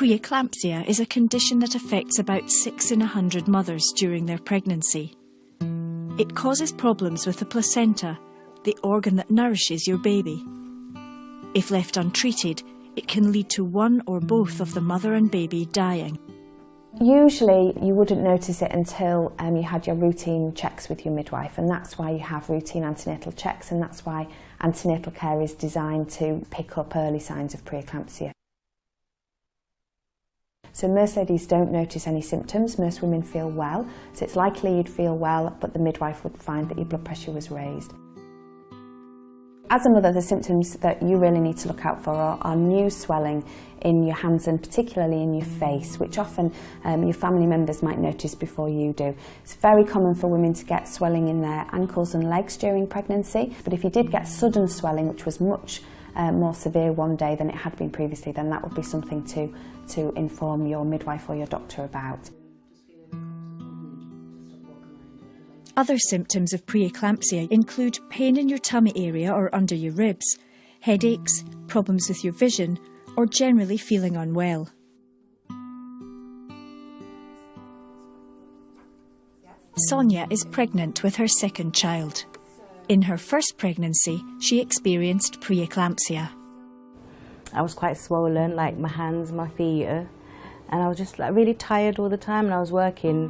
Preeclampsia is a condition that affects about 6 in 100 mothers during their pregnancy. It causes problems with the placenta, the organ that nourishes your baby. If left untreated, it can lead to one or both of the mother and baby dying. Usually you wouldn't notice it until you had your routine checks with your midwife, and that's why you have routine antenatal checks, and that's why antenatal care is designed to pick up early signs of preeclampsia. So most ladies don't notice any symptoms, most women feel well, so it's likely you'd feel well, but the midwife would find that your blood pressure was raised. As a mother, the symptoms that you really need to look out for are new swelling in your hands and particularly in your face, which often your family members might notice before you do. It's very common for women to get swelling in their ankles and legs during pregnancy, but if you did get sudden swelling, which was much more severe one day than it had been previously, then that would be something to inform your midwife or your doctor about. Other symptoms of preeclampsia include pain in your tummy area or under your ribs, headaches, problems with your vision, or generally feeling unwell. Sonia is pregnant with her second child. In her first pregnancy, she experienced preeclampsia. I was quite swollen, like my hands, my feet, and I was just like really tired all the time, and I was working.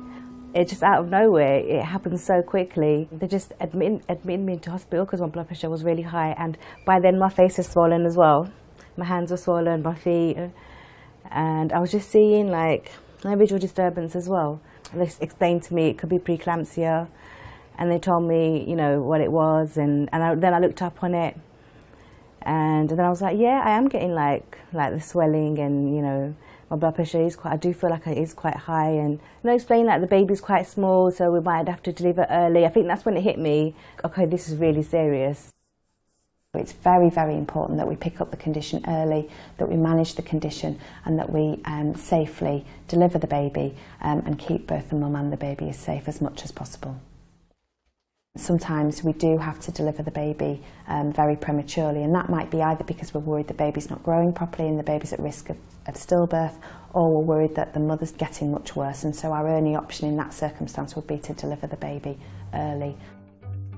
It just out of nowhere, it happened so quickly. They just admitted me into hospital because my blood pressure was really high, and by then my face was swollen as well. My hands were swollen, my feet, and I was just seeing like no visual disturbance as well. They explained to me it could be preeclampsia, and they told me, you know, what it was, and then I looked up on it, and then I was like, yeah, I am getting like the swelling, and you know, my blood pressure is I do feel like it is quite high, and they explained that the baby's quite small, so we might have to deliver early. I think that's when it hit me, okay, this is really serious. It's very, very important that we pick up the condition early, that we manage the condition, and that we safely deliver the baby and keep both the mum and the baby as safe as much as possible. Sometimes we do have to deliver the baby very prematurely, and that might be either because we're worried the baby's not growing properly and the baby's at risk of stillbirth, or we're worried that the mother's getting much worse, and so our only option in that circumstance would be to deliver the baby early.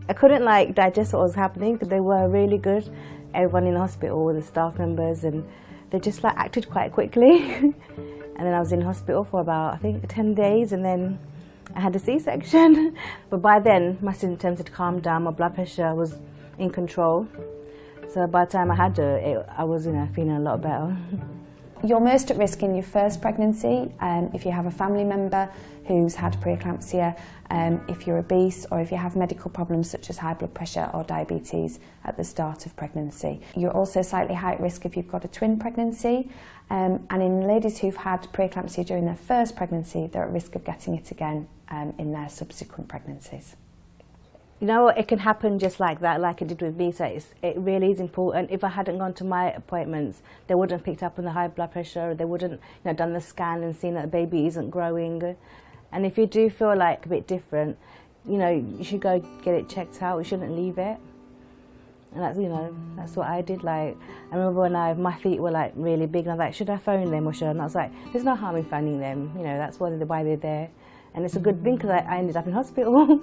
I couldn't like digest what was happening because they were really good, everyone in the hospital, the staff members, and they just like acted quite quickly. And then I was in hospital for about I think 10 days, and then I had a C-section, but by then my symptoms had calmed down, my blood pressure was in control. So by the time I had her, I was feeling a lot better. You're most at risk in your first pregnancy if you have a family member who's had preeclampsia, if you're obese, or if you have medical problems such as high blood pressure or diabetes at the start of pregnancy. You're also slightly high at risk if you've got a twin pregnancy, and in ladies who've had preeclampsia during their first pregnancy, they're at risk of getting it again in their subsequent pregnancies. You know, it can happen just like that, like it did with me, so it really is important. If I hadn't gone to my appointments, they wouldn't have picked up on the high blood pressure, they wouldn't done the scan and seen that the baby isn't growing. And if you do feel like a bit different, you should go get it checked out, you shouldn't leave it. And that's, that's what I did. Like, I remember when my feet were like really big, and I was like, should I phone them or should I? And I was like, there's no harm in phoning them, that's why they're there. And it's a good thing because I ended up in hospital.